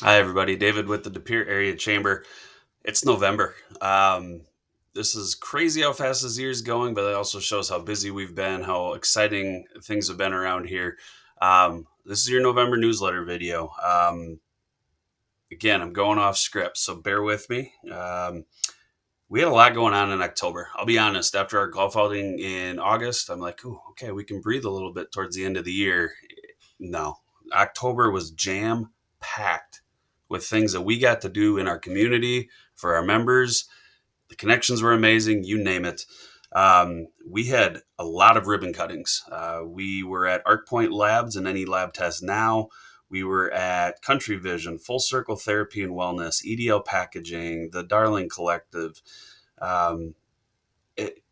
Hi, everybody. David with the De Pere Area Chamber. It's November. This is crazy how fast this year's going, but it also shows how busy we've been, how exciting things have been around here. This is your November newsletter video. Again, I'm going off script, so bear with me. We had a lot going on in October. I'll be honest, after our golf outing in August, I'm like, ooh, okay, we can breathe a little bit towards the end of the year. No, October was jam packed with things that we got to do in our community for our members. The connections were amazing, you name it. We had a lot of ribbon cuttings. We were at Arc Point Labs and Any Lab Test Now. We were at Country Vision, Full Circle Therapy and Wellness, EDL Packaging, the Darling Collective. Um, it,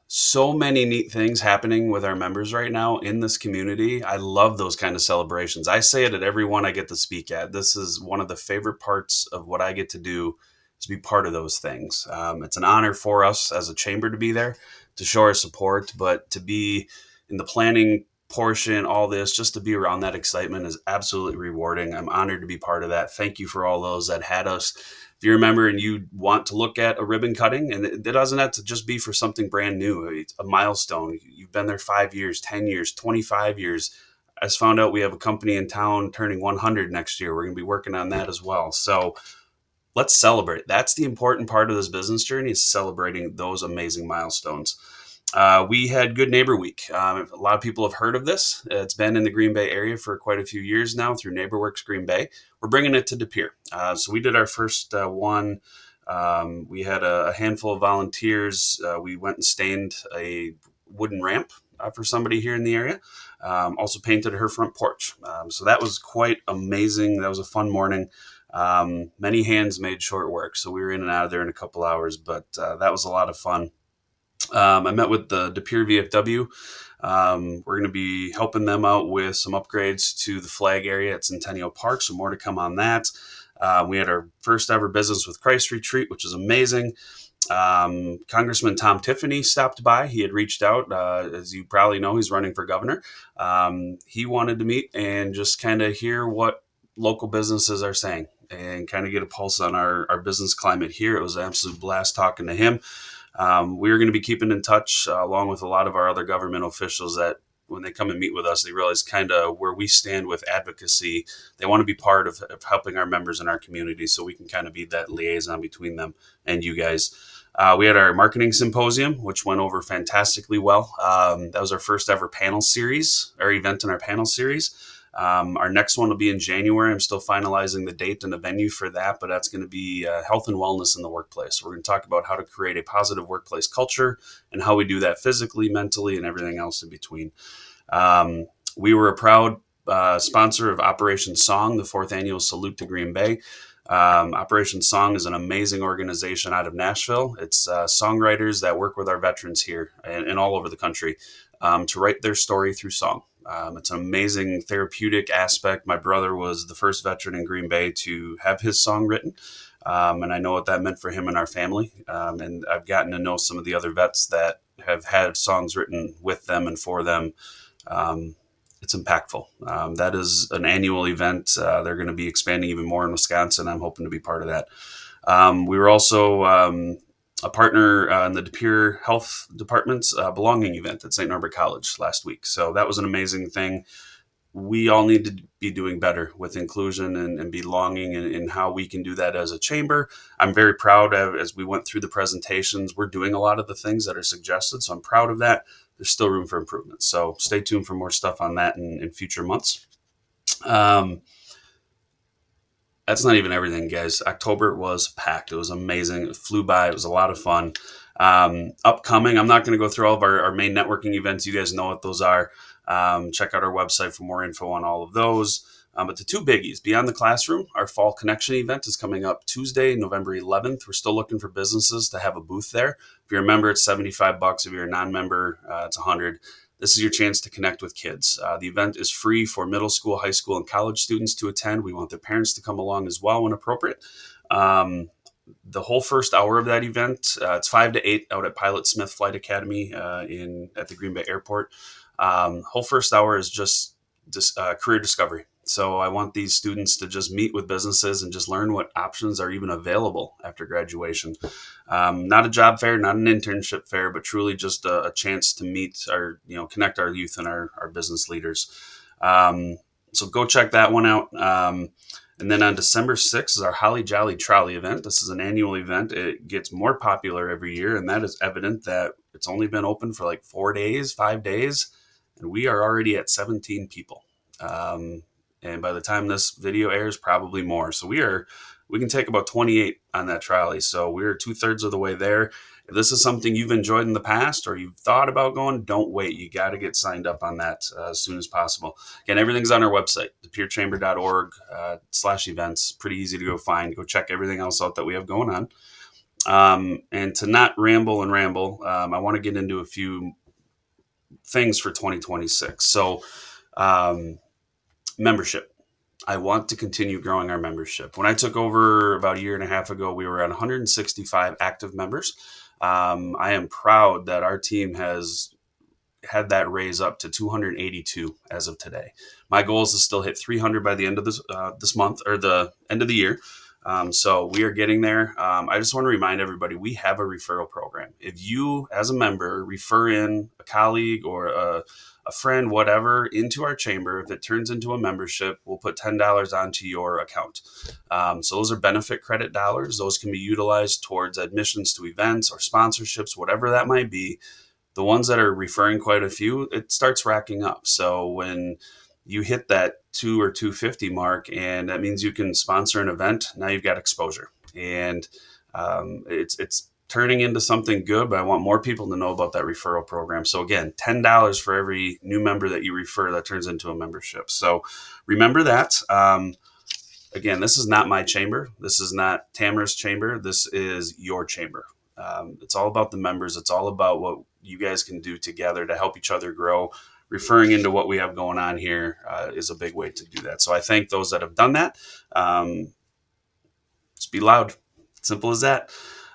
so many neat things happening with our members right now in this community. I love those kind of celebrations. I say it at every one I get to speak at. This is one of the favorite parts of what I get to do, to be part of those things. It's an honor for us as a chamber to be there, to show our support, but to be in the planning portion, all this, just to be around that excitement is absolutely rewarding. I'm honored to be part of that. Thank you for all those that had us. If you remember and you want to look at a ribbon cutting, and it doesn't have to just be for something brand new, it's a milestone. You've been there 5 years, 10 years, 25 years. I just found out we have a company in town turning 100 next year. We're going to be working on that as well. So let's celebrate. That's the important part of this business journey, is celebrating those amazing milestones. We had Good Neighbor Week. A lot of people have heard of this. It's been in the Green Bay area for quite a few years now through NeighborWorks Green Bay. We're bringing it to De Pere. So we did our first one. We had a handful of volunteers. We went and stained a wooden ramp for somebody here in the area. Also painted her front porch. So that was quite amazing. That was a fun morning. Many hands made short work, so we were in and out of there in a couple hours, but that was a lot of fun. I met with the De Pere VFW. We're going to be helping them out with some upgrades to the flag area at Centennial Park, so more to come on that. We had our first ever Business with Christ retreat, which is amazing. Congressman Tom Tiffany stopped by. He had reached out. As you probably know, he's running for governor. He wanted to meet and just kind of hear what local businesses are saying and kind of get a pulse on our business climate here. It was an absolute blast talking to him. We're going to be keeping in touch along with a lot of our other government officials that when they come and meet with us, they realize kind of where we stand with advocacy. They want to be part of helping our members in our community, so we can kind of be that liaison between them and you guys. We had our marketing symposium, which went over fantastically well. That was our first ever panel series, our event in our panel series. Our next one will be in January. I'm still finalizing the date and the venue for that, but that's going to be health and wellness in the workplace. We're going to talk about how to create a positive workplace culture and how we do that physically, mentally, and everything else in between. We were a proud sponsor of Operation Song, the fourth annual Salute to Green Bay. Operation Song is an amazing organization out of Nashville. It's songwriters that work with our veterans here and all over the country to write their story through song. It's an amazing therapeutic aspect. My brother was the first veteran in Green Bay to have his song written, and I know what that meant for him and our family. And I've gotten to know some of the other vets that have had songs written with them and for them. Um, it's impactful. That is an annual event. They're going to be expanding even more in Wisconsin. I'm hoping to be part of that. We were also a partner in the De Pere Health Department's belonging event at St. Norbert College last week. So that was an amazing thing. We all need to be doing better with inclusion and belonging, and how we can do that as a chamber. I'm very proud of, as we went through the presentations, we're doing a lot of the things that are suggested. So I'm proud of that. There's still room for improvement. So stay tuned for more stuff on that in future months. Um, that's not even everything, guys. October was packed. It was amazing. It flew by. It was a lot of fun. Upcoming, I'm not going to go through all of our main networking events. You guys know what those are. Check out our website for more info on all of those. But the two biggies, Beyond the Classroom, our Fall Connection event is coming up Tuesday, November 11th. We're still looking for businesses to have a booth there. If you're a member, it's $75. If you're a non-member, it's $100. This is your chance to connect with kids. The event is free for middle school, high school, and college students to attend. We want their parents to come along as well when appropriate. The whole first hour of that event, it's 5 to 8 out at Pilot Smith Flight Academy in at the Green Bay Airport. Whole first hour is just career discovery. So I want these students to just meet with businesses and just learn what options are even available after graduation. Not a job fair, not an internship fair, but truly just a chance to meet our, connect our youth and our business leaders. Um, so go check that one out. And then on December 6th is our Holly Jolly Trolley event. This is an annual event. It gets more popular every year, and that is evident that it's only been open for like 4 days, 5 days, and we are already at 17 people. And by the time this video airs, probably more. So we can take about 28 on that trolley. So we're 2/3 of the way there. If this is something you've enjoyed in the past or you've thought about going, don't wait. You got to get signed up on that as soon as possible. Again, everything's on our website, thepierchamber.org/events. Pretty easy to go find. Go check everything else out that we have going on. And to not ramble and ramble, I want to get into a few things for 2026. So, membership. I want to continue growing our membership. When I took over about a year and a half ago, we were at 165 active members. I am proud that our team has had that raise up to 282 as of today. My goal is to still hit 300 by the end of this month or the end of the year. So we are getting there. I just want to remind everybody we have a referral program. If you, as a member, refer in a colleague or a friend, whatever, into our chamber, if it turns into a membership, we'll put $10 onto your account. So those are benefit credit dollars. Those can be utilized towards admissions to events or sponsorships, whatever that might be. The ones that are referring quite a few, it starts racking up. So when you hit that 2 or 250 mark, and that means you can sponsor an event, now you've got exposure, and it's turning into something good. But I want more people to know about that referral program. So again, $10 for every new member that you refer, that turns into a membership. So remember that. Again, this is not my chamber. This is not Tamara's chamber. This is your chamber. It's all about the members. It's all about what you guys can do together to help each other grow. Referring into what we have going on here is a big way to do that. So I thank those that have done that. Just be loud. Simple as that.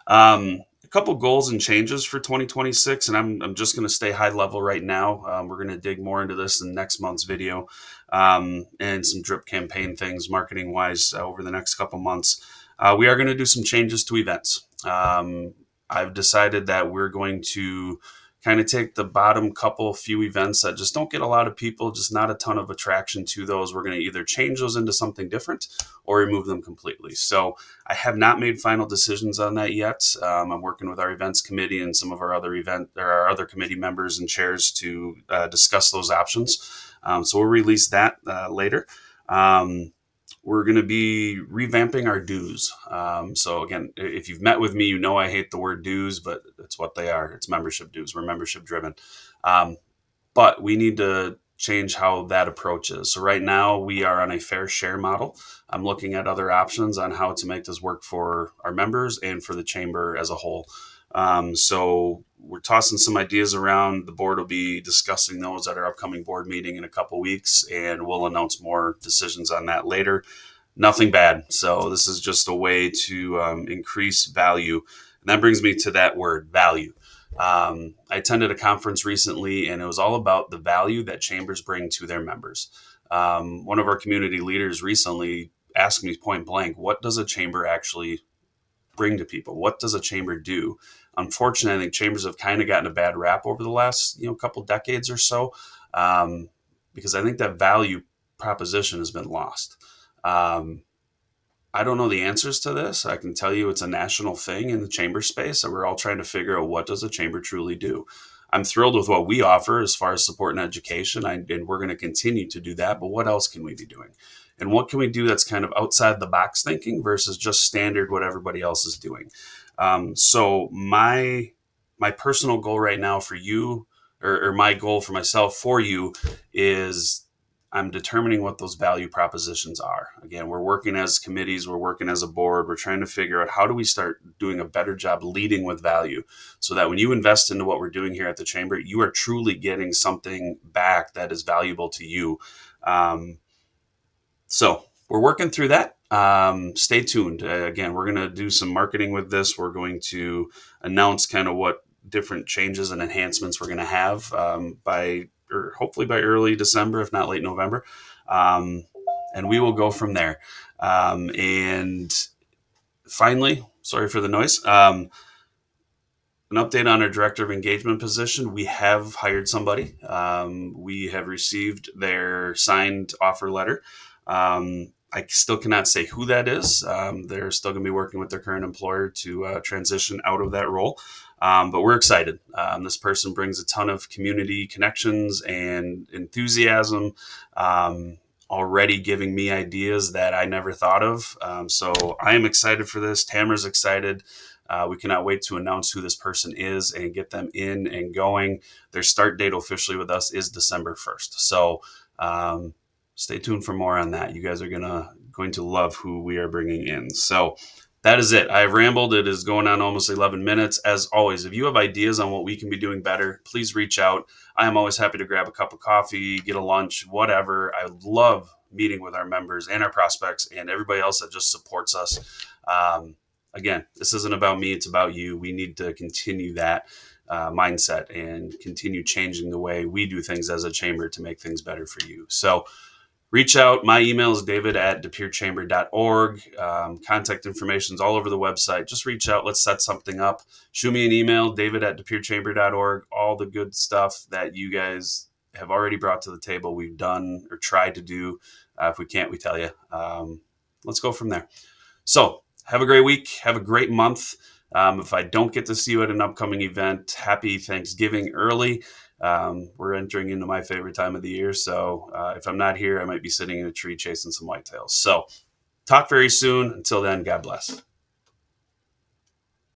A couple goals and changes for 2026, and I'm just going to stay high level right now. We're going to dig more into this in next month's video, and some drip campaign things marketing wise over the next couple months. We are going to do some changes to events. I've decided that we're going to kind of take the bottom few events that just don't get a lot of people, just not a ton of attraction to those. We're going to either change those into something different or remove them completely. So I have not made final decisions on that yet. I'm working with our events committee and some of our other committee members and chairs to discuss those options. So we'll release that later. We're going to be revamping our dues. So again, if you've met with me, you know I hate the word dues, but it's what they are. It's membership dues. We're membership driven. But we need to change how that approach is. So right now we are on a fair share model. I'm looking at other options on how to make this work for our members and for the chamber as a whole. So we're tossing some ideas around. The board will be discussing those at our upcoming board meeting in a couple weeks, and we'll announce more decisions on that later. Nothing bad. So this is just a way to increase value. And that brings me to that word, value. I attended a conference recently, and it was all about the value that chambers bring to their members. One of our community leaders recently asked me point blank, what does a chamber actually bring to people? What does a chamber do? Unfortunately, I think chambers have kind of gotten a bad rap over the last couple decades or so, because I think that value proposition has been lost. I don't know the answers to this. I can tell you it's a national thing in the chamber space, and we're all trying to figure out what does a chamber truly do. I'm thrilled with what we offer as far as support and education, and we're going to continue to do that. But what else can we be doing? And what can we do that's kind of outside the box thinking versus just standard what everybody else is doing? So my personal goal right now for you, or my goal for myself for you, is I'm determining what those value propositions are. Again, we're working as committees, we're working as a board, we're trying to figure out how do we start doing a better job leading with value so that when you invest into what we're doing here at the chamber, you are truly getting something back that is valuable to you. So we're working through that. Stay tuned. Again, we're going to do some marketing with this. We're going to announce kind of what different changes and enhancements we're going to have hopefully by early December, if not late November. and we will go from there. And finally, sorry for the noise. An update on our director of engagement position. We have hired somebody. We have received their signed offer letter. I still cannot say who that is. They're still going to be working with their current employer to transition out of that role. But we're excited. This person brings a ton of community connections and enthusiasm, already giving me ideas that I never thought of. So I am excited for this. Tamara's excited. We cannot wait to announce who this person is and get them in and going. Their start date officially with us is December 1st. So stay tuned for more on that. You guys are going to love who we are bringing in. So that is it. I've rambled. It is going on almost 11 minutes. As always, if you have ideas on what we can be doing better, please reach out. I am always happy to grab a cup of coffee, get a lunch, whatever. I love meeting with our members and our prospects and everybody else that just supports us. Again, this isn't about me, it's about you. We need to continue that mindset and continue changing the way we do things as a chamber to make things better for you. So reach out. My email is david@depierchamber.org. Contact information is all over the website. Just reach out. Let's set something up. Shoot me an email, david@depierchamber.org. All the good stuff that you guys have already brought to the table, we've done or tried to do. If we can't, we tell you. Let's go from there. So have a great week. Have a great month. If I don't get to see you at an upcoming event, happy Thanksgiving early. We're entering into my favorite time of the year. So if I'm not here, I might be sitting in a tree chasing some whitetails. So talk very soon. Until then, God bless.